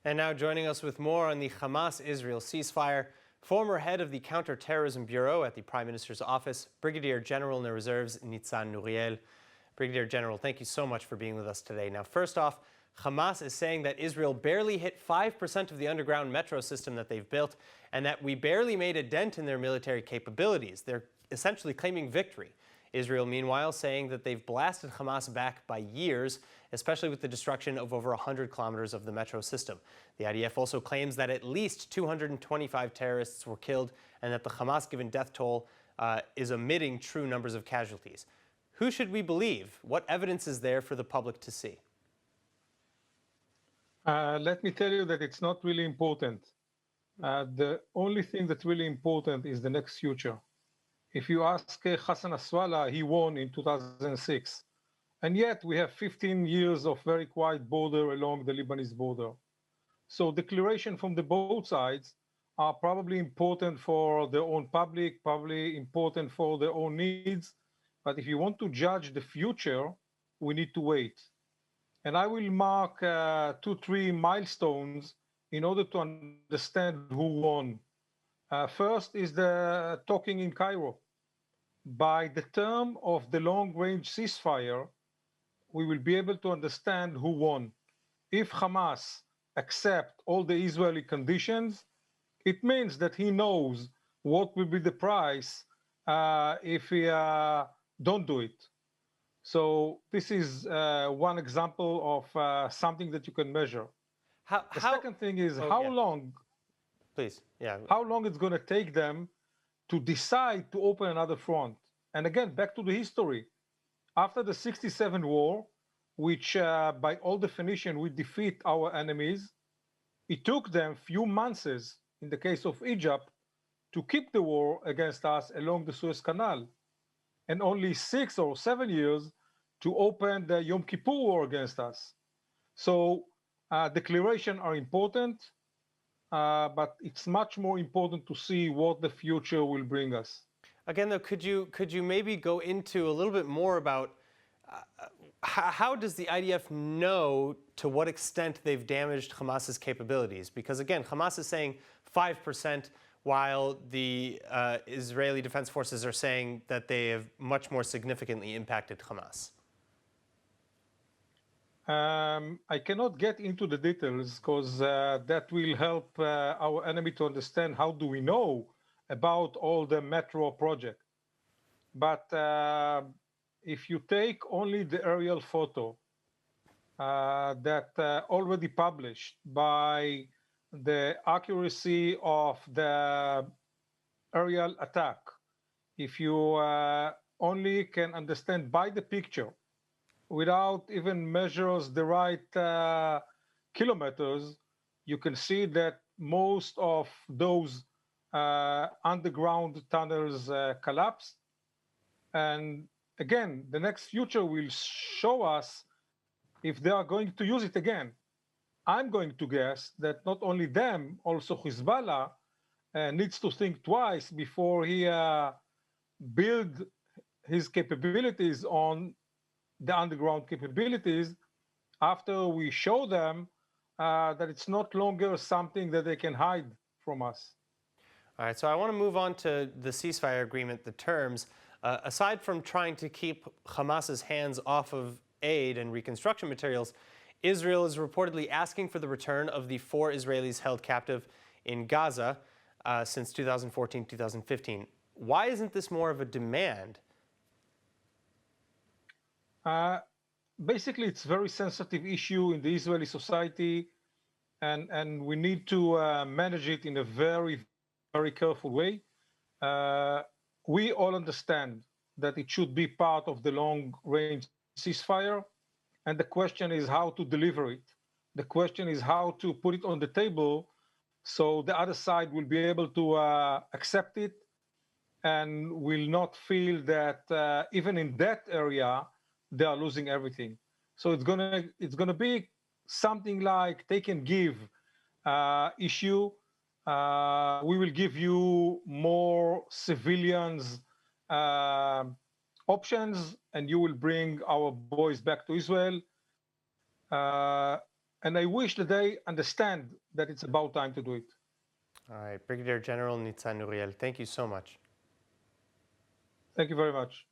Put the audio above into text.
And now joining us with more on the Hamas-Israel ceasefire, former head of the Counter Terrorism Bureau at the Prime Minister's office, Brigadier General in the Reserves, Nitzan Nuriel. Brigadier General, thank you so much for being with us today. Now, first off, Hamas is saying that Israel barely hit 5% of the underground metro system that they've built, and that we barely made a dent in their military capabilities. They're essentially claiming victory. Israel, meanwhile, saying that they've blasted Hamas back by years, especially with the destruction of over 100 kilometers of the metro system. The IDF also claims that at least 225 terrorists were killed and that the Hamas-given death toll is omitting true numbers of casualties. Who should we believe? What evidence is there for the public to see? Let me tell you that it's not really important. The only thing that's really important is the next future. If you ask Hassan Nasrallah, he won in 2006. And yet we have 15 years of very quiet border along the Lebanese border. So declaration from the both sides are probably important for their own public, probably important for their own needs. But if you want to judge the future, we need to wait. And I will mark 2-3 milestones in order to understand who won. First is the talking in Cairo. By the term of the long-range ceasefire, we will be able to understand who won. If Hamas accepts all the Israeli conditions, it means that he knows what will be the price if he don't do it. So this is one example of something that you can measure. The second thing is how long it's going to take them to decide to open another front. And again, back to the history. After the 67 war, which by all definition we defeat our enemies, it took them few months, in the case of Egypt, to keep the war against us along the Suez Canal, and only 6 or 7 years to open the Yom Kippur war against us. So declarations are important, but it's much more important to see what the future will bring us. Again, though, could you maybe go into a little bit more about how does the IDF know to what extent they've damaged Hamas's capabilities? Because again, Hamas is saying 5%, while the Israeli Defense Forces are saying that they have much more significantly impacted Hamas. I cannot get into the details because that will help our enemy to understand how do we know about all the metro project. But if you take only the aerial photo that already published by the accuracy of the aerial attack, if you only can understand by the picture without even measures the right kilometers, you can see that most of those underground tunnels collapsed. And again, the next future will show us if they are going to use it again. I'm going to guess that not only them, also Hezbollah needs to think twice before he build his capabilities on the underground capabilities after we show them that it's not longer something that they can hide from us. All right, so I want to move on to the ceasefire agreement, the terms. Aside from trying to keep Hamas's hands off of aid and reconstruction materials, Israel is reportedly asking for the return of the 4 Israelis held captive in Gaza since 2014-2015. Why isn't this more of a demand? Basically, it's a very sensitive issue in the Israeli society, and we need to manage it in a very, very careful way. We all understand that it should be part of the long-range ceasefire, and the question is how to deliver it. The question is how to put it on the table so the other side will be able to accept it and will not feel that even in that area, they are losing everything. So it's gonna be something like take and give issue. We will give you more civilians options, and you will bring our boys back to Israel. And I wish that they understand that it's about time to do it. All right, Brigadier General Nitzan Nuriel, thank you so much. Thank you very much.